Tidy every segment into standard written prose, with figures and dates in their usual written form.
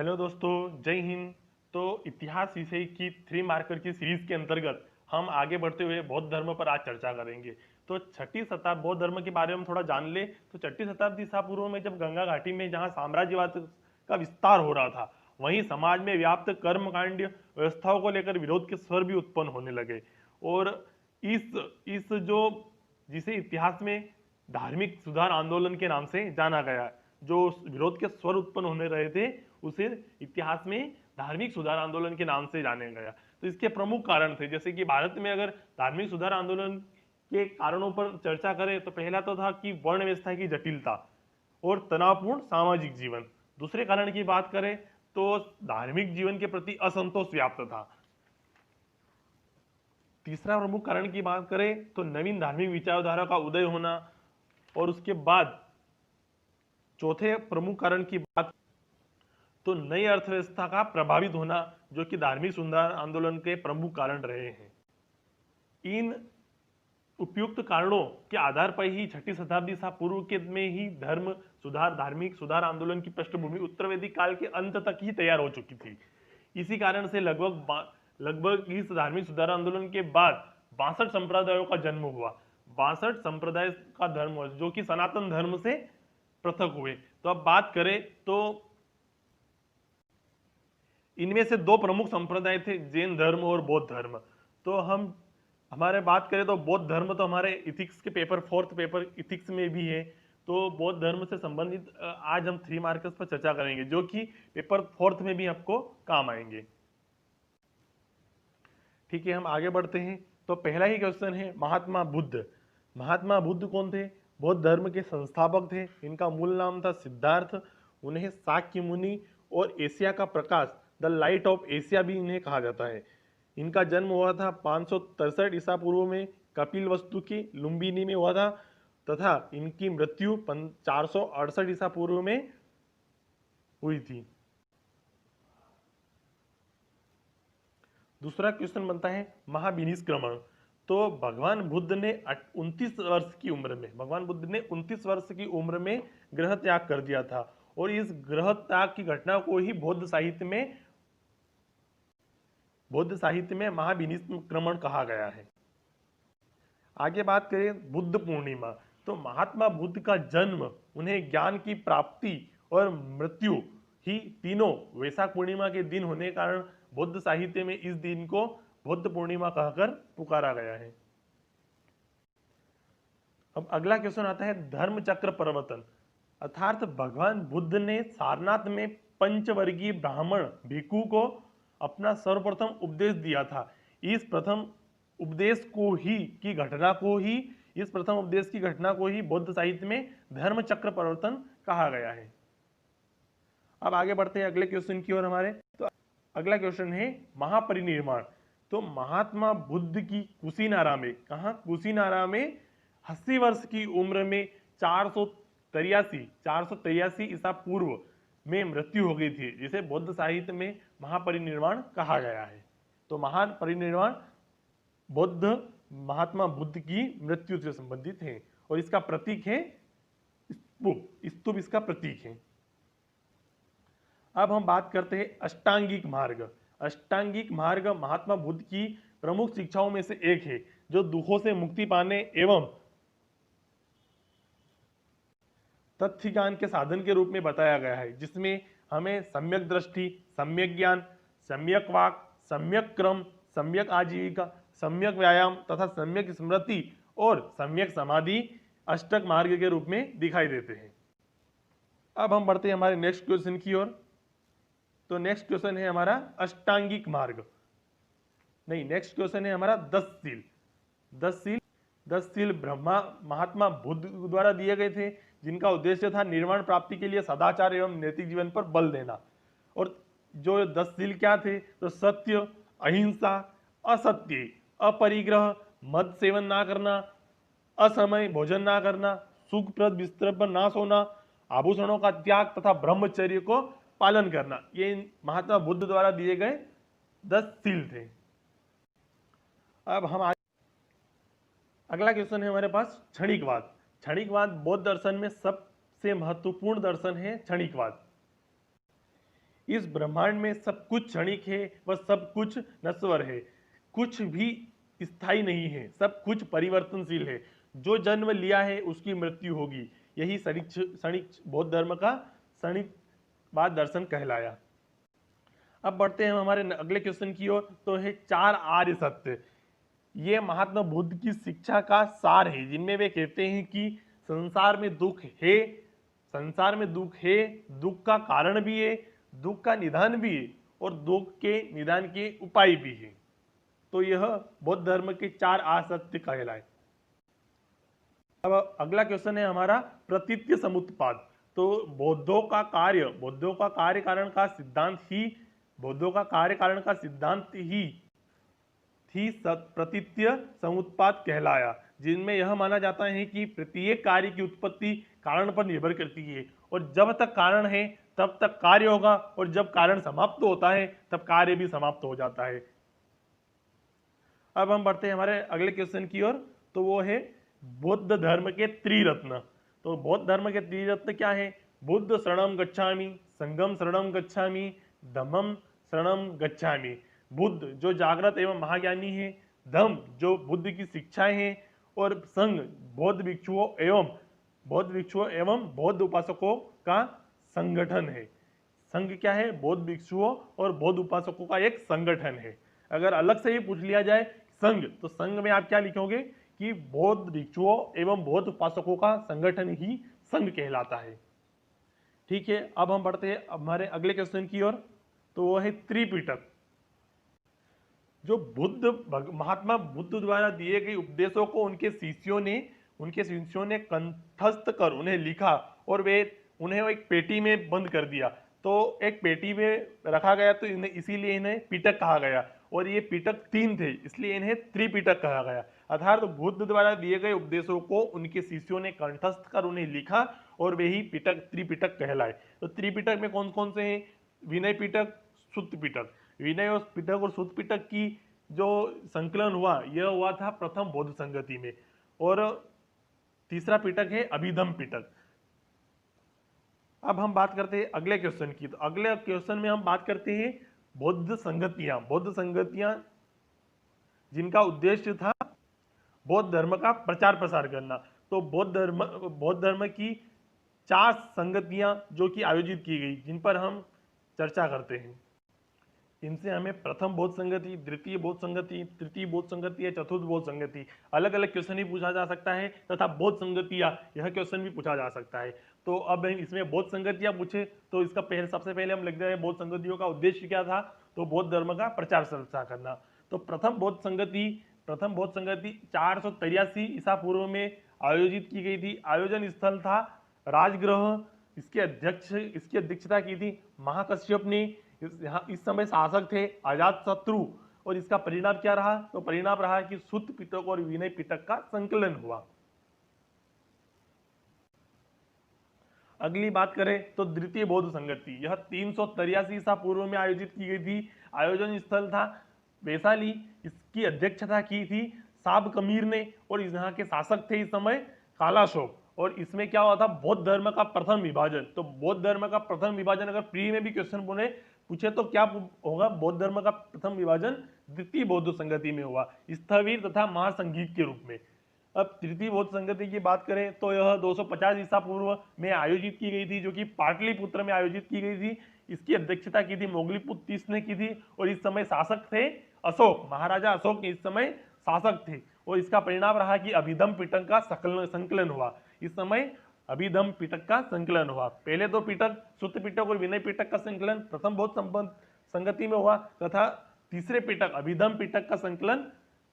Hello दोस्तों, जय हिंद। तो इतिहास विषय की 3 मार्कर की सीरीज के अंतर्गत हम आगे बढ़ते हुए बौद्ध धर्म पर आज चर्चा करेंगे। तो छठी शताब्दी बौद्ध धर्म के बारे में थोड़ा जान ले तो छठी शताब्दी ईसा पूर्व में जब गंगा घाटी में जहाँ साम्राज्यवाद का विस्तार हो रहा था, वहीं समाज में व्याप्त कर्मकांड व्यवस्थाओं को लेकर विरोध के स्वर भी उत्पन्न होने लगे। और इस जो जिसे इतिहास में धार्मिक सुधार आंदोलन के नाम से जाना गया, जो विरोध के स्वर उत्पन्न होने रहे थे, उसे इतिहास में धार्मिक सुधार आंदोलन के नाम से जाने गया। तो इसके प्रमुख कारण थे, जैसे कि भारत में अगर धार्मिक सुधार आंदोलन के कारणों पर चर्चा करें तो पहला तो था कि वर्ण व्यवस्था की जटिलता और तनावपूर्ण सामाजिक जीवन। दूसरे कारण की बात करें तो धार्मिक जीवन के प्रति असंतोष व्याप्त था। तीसरा प्रमुख कारण की बात करें तो नवीन धार्मिक विचारधारा का उदय होना। और उसके बाद चौथे प्रमुख कारण की बात तो नई अर्थव्यवस्था का प्रभावित होना, जो कि धार्मिक सुधार आंदोलन के प्रमुख कारण रहे हैं। इन उपयुक्त कारणों के आधार पर ही छठी शताब्दी ईसा पूर्व के में ही धार्मिक सुधार आंदोलन की पृष्ठभूमि उत्तर वैदिक काल के अंत तक ही तैयार हो चुकी थी। इसी कारण से लगभग इस धार्मिक सुधार आंदोलन के बाद 62 संप्रदायों का जन्म हुआ। 62 संप्रदाय का धर्म जो कि सनातन धर्म से पृथक हुए। तो अब बात करें तो इनमें से 2 प्रमुख संप्रदाय थे, जैन धर्म और बौद्ध धर्म। तो हमारे बात करें तो बौद्ध धर्म तो हमारे इथिक्स के पेपर 4th पेपर इथिक्स में भी है। तो बौद्ध धर्म से संबंधित आज हम 3 मार्कर्स पर चर्चा करेंगे, जो कि पेपर 4th में भी आपको काम आएंगे। ठीक है, हम आगे बढ़ते हैं। तो पहला ही क्वेश्चन है महात्मा बुद्ध। महात्मा बुद्ध कौन थे? बौद्ध धर्म के संस्थापक थे। इनका मूल नाम था सिद्धार्थ। उन्हें शाक्य मुनि और एशिया का प्रकाश, द लाइट ऑफ एशिया भी इन्हें कहा जाता है। इनका जन्म हुआ था 563 ईसा पूर्व में कपिलवस्तु की लुम्बिनी में हुआ था, तथा इनकी मृत्यु 468 ईसा पूर्व में हुई थी। दूसरा क्वेश्चन बनता है महाविनिष्क्रमण। तो भगवान बुद्ध ने 29 वर्ष की उम्र में गृह त्याग कर दिया था। और इस गृह त्याग की घटना को ही बौद्ध साहित्य में महाविनिष्क्रमण कहा गया है। आगे बात करें बुद्ध पूर्णिमा। तो महात्मा बुद्ध का जन्म, उन्हें ज्ञान की प्राप्ति और मृत्यु ही तीनों वैशाख पूर्णिमा के दिन होने के कारण बौद्ध साहित्य में इस दिन को बुद्ध पूर्णिमा कहकर पुकारा गया है। अब अगला क्वेश्चन आता है धर्म चक्र प्रवर्तन। अर्थात भगवान बुद्ध ने सारनाथ में पंचवर्गीय ब्राह्मण भिक्षु को अपना सर्वप्रथम उपदेश दिया था। इस प्रथम उपदेश की घटना को ही बौद्ध साहित्य में धर्म चक्र प्रवर्तन कहा गया है। अब आगे बढ़ते हैं अगले क्वेश्चन की ओर हमारे। तो अगला क्वेश्चन है महापरिनिर्वाण। तो महात्मा बुद्ध की कुशीनारा में 80 वर्ष की उम्र में 483 ईसा पूर्व में मृत्यु हो गई थी, जिसे बौद्ध साहित्य में महापरिनिर्वाण कहा गया है। तो महापरिनिर्वाण महात्मा बुद्ध की मृत्यु से संबंधित है और इसका प्रतीक है स्तूप इसका प्रतीक है। अब हम बात करते हैं अष्टांगिक मार्ग। अष्टांगिक मार्ग महात्मा बुद्ध की प्रमुख शिक्षाओं में से एक है, जो दुखों से मुक्ति पाने एवं तथ्य ज्ञान के साधन के रूप में बताया गया है, जिसमें हमें सम्यक दृष्टि, सम्यक ज्ञान, सम्यक वाक, सम्यक क्रम, सम्यक आजीविका, सम्यक व्यायाम तथा सम्यक स्मृति और सम्यक समाधि अष्टक मार्ग के रूप में दिखाई देते हैं। अब हम बढ़ते हैं हमारे नेक्स्ट क्वेश्चन की ओर। तो नेक्स्ट क्वेश्चन है हमारा अष्टांगिक मार्ग, नहीं, नेक्स्ट क्वेश्चन है हमारा 10 सील महात्मा बुद्ध द्वारा दिए गए थे, जिनका उद्देश्य था निर्वाण प्राप्ति के लिए सदाचार एवं नैतिक जीवन पर बल देना। और जो 10 सील क्या थे? तो सत्य, अहिंसा, असत्य, अपरिग्रह, मद सेवन ना करना, असमय भोजन ना करना, सुखप्रद बिस्तर पर ना सोना, आभूषणों का त्याग तथा ब्रह्मचर्य को पालन करना, ये महात्मा बुद्ध द्वारा दिए गए 10 सील थे। अब हम अगला क्वेश्चन है हमारे पास क्षणिकवाद। क्षणिकवाद बौद्ध दर्शन में सबसे महत्वपूर्ण दर्शन है। क्षणिकवाद इस ब्रह्मांड में सब कुछ क्षणिक है व सब कुछ नश्वर है, कुछ भी स्थायी नहीं है, सब कुछ परिवर्तनशील है। जो जन्म लिया है उसकी मृत्यु होगी। यही क्षणिक बौद्ध धर्म का क्षणिकवाद दर्शन कहलाया। अब बढ़ते हैं हम हमारे अगले क्वेश्चन की ओर, तो है चार आर्य सत्य। ये महात्मा बुद्ध की शिक्षा का सार है, जिनमें वे कहते हैं कि संसार में दुख है, संसार में दुख है, दुख का कारण भी है, दुख का निदान भी है और दुख के निदान के उपाय भी है। तो यह बौद्ध धर्म के चार असत्य कहलाए। अब अगला क्वेश्चन है हमारा प्रतीत्य समुत्पाद। तो बौद्धों का कार्य कारण का सिद्धांत ही बौद्धों का कार्य कारण का सिद्धांत ही प्रतीत्य समुत्पाद कहलाया, जिनमें यह माना जाता है कि प्रत्येक कार्य की उत्पत्ति कारण पर निर्भर करती है और जब तक कारण है तब तक कार्य होगा और जब कारण समाप्त होता है तब कार्य भी समाप्त हो जाता है। अब हम बढ़ते हैं हमारे अगले क्वेश्चन की ओर, तो वो है बौद्ध धर्म के त्रिरत्न। तो बौद्ध धर्म के त्रिरत्न क्या है? बुद्ध शरणम गच्छामि, संघम शरणम गच्छामि, धम्मम शरणम गच्छामि। बुद्ध जो जागृत एवं महाज्ञानी है, धम्म जो बुद्ध की शिक्षाएं हैं और संघ बौद्ध भिक्षुओं एवं बौद्ध उपासकों का संगठन है। संघ क्या है? बौद्ध भिक्षुओं और बौद्ध उपासकों का एक संगठन है। अगर अलग से ही पूछ लिया जाए संघ, तो संघ में आप क्या लिखोगे कि बौद्ध भिक्षुओं एवं बौद्ध उपासकों का संगठन ही संघ कहलाता है। ठीक है, अब हम बढ़ते हैं हमारे अगले क्वेश्चन की ओर, तो वो है त्रिपिटक। जो महात्मा बुद्ध द्वारा दिए गए उपदेशों को उनके शिष्यों ने कंठस्थ कर उन्हें लिखा और वे उन्हें एक पेटी में बंद कर दिया। तो एक पेटी में रखा गया, तो इसीलिए इन्हें पिटक कहा गया और ये पिटक 3 थे, इसलिए इन्हें त्रिपिटक कहा गया। अर्थात तो बुद्ध द्वारा दिए गए उपदेशों को उनके शिष्यों ने कंठस्थ कर उन्हें लिखा और वे ही त्रिपिटक कहलाए। तो त्रिपिटक में कौन कौन से हैं? विनय पिटक, सुत्त पिटक। विनय और पिटक और सुत्त पिटक की जो संकलन हुआ, यह हुआ था प्रथम बौद्ध संगति में। और तीसरा पिटक है अभिधम पिटक। अब हम बात करते हैं अगले क्वेश्चन की। तो अगले क्वेश्चन में हम बात करते हैं बौद्ध संगतियां जिनका उद्देश्य था बौद्ध धर्म का प्रचार प्रसार करना। तो बौद्ध धर्म की 4 संगतियां जो कि आयोजित की गई, जिन पर हम चर्चा करते हैं। इनसे हमें प्रथम बौद्ध संगति, द्वितीय बौद्ध संगति, तृतीय बौद्ध संगति या चतुर्थ बौद्ध संगति, अलग अलग क्वेश्चन ही पूछा जा सकता है तथा बौद्ध संगतियां, यह क्वेश्चन भी पूछा जा सकता है। तो अब इसमें बौद्ध संगतियां पूछे तो इसका सबसे पहले हम लिख दें बौद्ध संगतियों का उद्देश्य क्या था? तो बौद्ध धर्म का प्रचार प्रसार करना। तो प्रथम बौद्ध संगति 483 ईसा पूर्व में आयोजित की गई थी। आयोजन स्थल था राजगृह। इसकी अध्यक्षता की थी महाकश्यप ने। इस समय शासक थे अजातशत्रु। और इसका परिणाम क्या रहा? तो परिणाम रहा कि सुत्त पिटक और विनय पिटक का संकलन हुआ। अगली बात करें तो द्वितीय बौद्ध संगति, यह 383 ईसा पूर्व में आयोजित की गई थी। आयोजन स्थल था वैशाली। इसकी अध्यक्षता की थी साब कमीर ने और यहाँ के शासक थे इस समय कालाशोक। और इसमें क्या हुआ था? बौद्ध धर्म का प्रथम विभाजन। तो बौद्ध धर्म का प्रथम विभाजन अगर प्री में भी क्वेश्चन पूछे तो क्या होगा? बौद्ध धर्म का प्रथम विभाजन द्वितीय बौद्ध संगति में हुआ, स्थविर तथा महासंगीत के रूप में। अब तृतीय बौद्ध संगति की बात करें तो यह 250 ईसा पूर्व में आयोजित की गई थी, जो कि पाटलिपुत्र में आयोजित की गई थी। इसकी अध्यक्षता की थी मोगलीपुत्र तीस ने की थी और इस समय शासक थे अशोक। महाराजा अशोक इस समय शासक थे और इसका परिणाम रहा कि अभिधम पिटक का संकलन हुआ। इस समय अभिधम पिटक का संकलन हुआ। पहले 2 पिटक सुत्त पिटक और विनय पिटक का संकलन प्रथम बौद्ध संगति में हुआ तथा तीसरे पिटक अभिधम पिटक का संकलन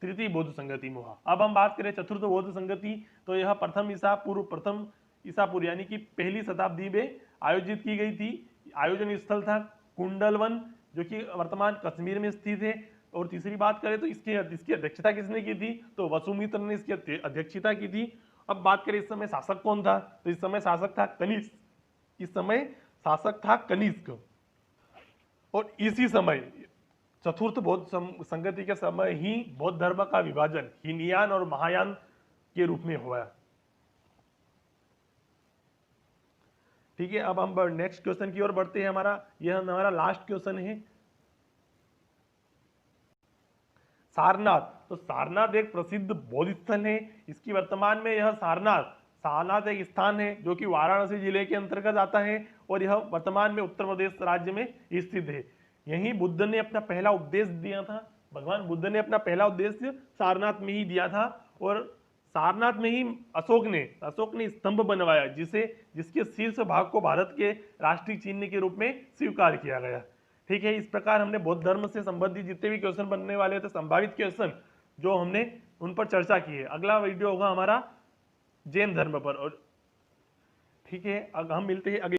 तृतीय बौद्ध संगति में हुआ। अब हम बात करें चतुर्थ बौद्ध संगति, तो यह प्रथम ईसा पूर्व यानी कि पहली शताब्दी में आयोजित की गई थी। आयोजन स्थल था कुंडलवन, जो कि वर्तमान कश्मीर में स्थित है। और तीसरी बात करें तो इसकी अध्यक्षता किसने की थी? तो वसुमित्र ने इसकी अध्यक्षता की थी। अब बात करें इस समय शासक कौन था? तो इस समय शासक था कनिष्क। इस समय शासक था कनिष्क। और इसी समय चतुर्थ बौद्ध संगति के समय ही बौद्ध धर्म का विभाजन हीनयान और महायान के रूप में हुआ। ठीक है, अब हम नेक्स्ट क्वेश्चन की ओर बढ़ते हैं। यह हमारा लास्ट क्वेश्चन है, सारनाथ। तो सारनाथ एक प्रसिद्ध बौद्ध स्थल है। इसकी वर्तमान में यह सारनाथ एक स्थान है जो कि वाराणसी जिले के अंतर्गत आता है और यह वर्तमान में उत्तर प्रदेश राज्य में स्थित है। यहीं बुद्ध ने अपना पहला उपदेश दिया था। भगवान बुद्ध ने अपना पहला उपदेश सारनाथ में ही दिया था और सारनाथ में ही अशोक ने स्तंभ बनवाया जिसके शीर्ष भाग को भारत के राष्ट्रीय चिन्ह के रूप में स्वीकार किया गया। ठीक है, इस प्रकार हमने बौद्ध धर्म से संबंधित जितने भी क्वेश्चन बनने वाले थे, संभावित क्वेश्चन जो हमने उन पर चर्चा की है। अगला वीडियो होगा हमारा जैन धर्म पर। और ठीक है, अब हम मिलते हैं अगले